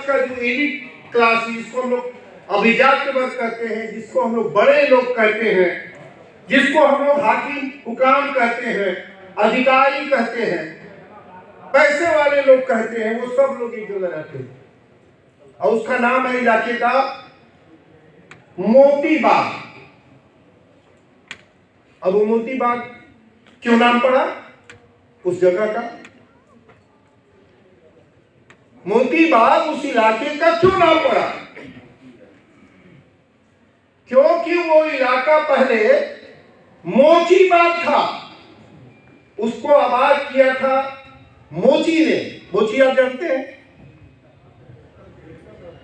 का जो elite class, जिसको हम लोग अभिजात वर्ग कहते हैं, जिसको हम लोग बड़े लोग कहते हैं, जिसको हम लोग हाकिम हुकाम कहते हैं, अधिकारी कहते हैं, पैसे वाले लोग कहते हैं, वो सब लोग एक जगह रहते हैं। और उसका नाम है इलाके का मोती बाग। अब वो मोती बाग क्यों नाम पड़ा उस जगह का? मोती बाग उस इलाके का क्यों नाम पड़ा? क्योंकि वो इलाका पहले मोची बाग था, उसको आबाद किया था मोची ने। मोची आप जानते हैं,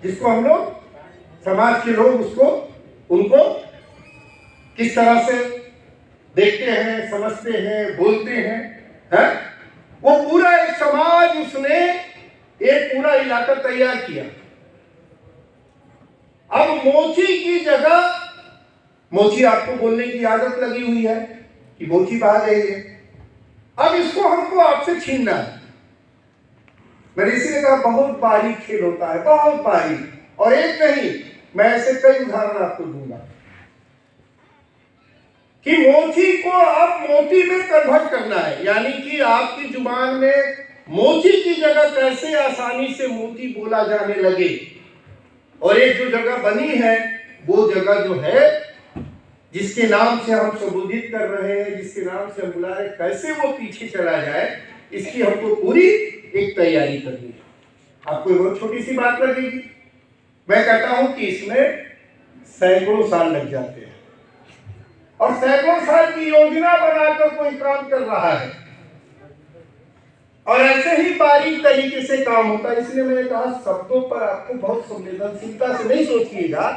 जिसको हम लोग समाज के लोग उसको उनको किस तरह से देखते हैं, समझते हैं, बोलते हैं, है? वो पूरा एक समाज, उसने एक पूरा इलाका तैयार किया। अब मोची की जगह, मोची आपको बोलने की आदत लगी हुई है कि मोची बाहर है ये, अब इसको हमको आपसे छीनना है। मैंने इसीलिए कहा बहुत बारीक खेल होता है, बहुत बारीक। और एक नहीं, मैं ऐसे कई उदाहरण आपको दूंगा कि मोची को आप मोती में कन्वर्ट करना है, यानी कि आपकी जुबान में मोची की जगह कैसे आसानी से मोती बोला जाने लगे। और एक जो जगह बनी है, वो जगह जो है जिसके नाम से हम संबोधित कर रहे हैं, जिसके नाम से हम बुला रहे हैं, कैसे वो पीछे चला जाए, इसकी हमको पूरी एक तैयारी करनी है। आपको बहुत छोटी सी बात लगेगी, मैं कहता हूं कि इसमें सैकड़ों साल लग जाते हैं, और सैकड़ों साल की योजना बनाकर कोई काम कर रहा है, और ऐसे ही बारीक तरीके से काम होता है। इसलिए मैंने कहा शब्दों पर आपको बहुत संवेदनशीलता से नहीं सोचिएगा,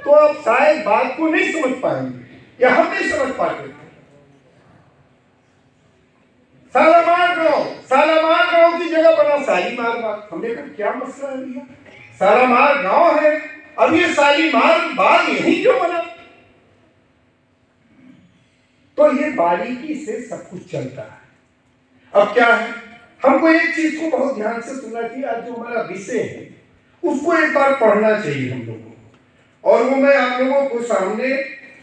तो आप शायद बात को नहीं समझ पाएंगे, या हम नहीं समझ पाते। सालामार गांव की जगह बना शालीमार बाग। हमने कहा क्या मसला है भैया, सालामार गांव है, अब ये शालीमार बाग यही क्यों बना? तो ये बारीकी से सब कुछ चलता है। अब क्या है, हमको एक चीज को बहुत ध्यान से सुनना चाहिए। आज जो हमारा विषय है उसको एक बार पढ़ना चाहिए हम लोगों को, और वो मैं आप लोगों को सामने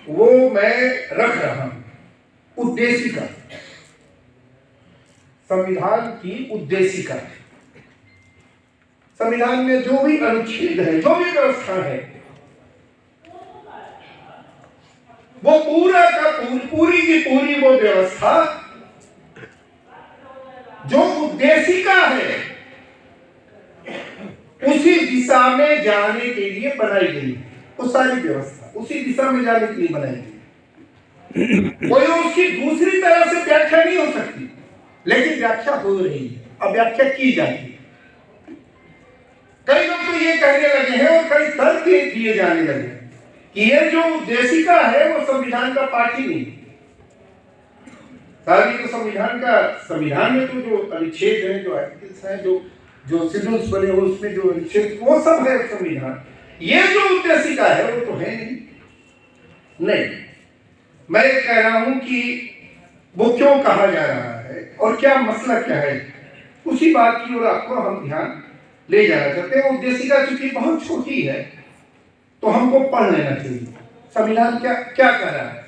वो मैं रख रहा हूं। उद्देशिका, संविधान की उद्देशिका। संविधान में जो भी अनुच्छेद है, जो भी व्यवस्था है, वो पूरा का पूरी की पूरी वो व्यवस्था जो उद्देशिका है उसी दिशा में जाने के लिए बनाई गई है। वो सारी व्यवस्था उसी दिशा में जाने के लिए बनाई गई। कोई उसकी दूसरी तरह से व्याख्या नहीं हो सकती, लेकिन व्याख्या हो रही है, अब व्याख्या की जाती है। कई लोग तो ये कहने लगे हैं और कई तर्क दिए जाने लगे कि ये जो उद्देशिका है वो संविधान का पार्ट ही नहीं। सारी तो संविधान में तो जो अनुच्छेद है, जो आर्टिकल्स हैं, जो शेड्यूल्स बने हुए उसमें जो अनुच्छेद, वो सब है संविधान। ये जो उद्देशिका है वो तो है नहीं। मैं कह रहा हूं कि वो क्यों कहा जा रहा है और क्या मसला क्या है, उसी बात की ओर आपको हम ध्यान ले जाना चाहते हैं। उद्देशिका चूंकि बहुत छोटी है तो हमको पढ़ लेना चाहिए संविधान क्या क्या कह रहा है।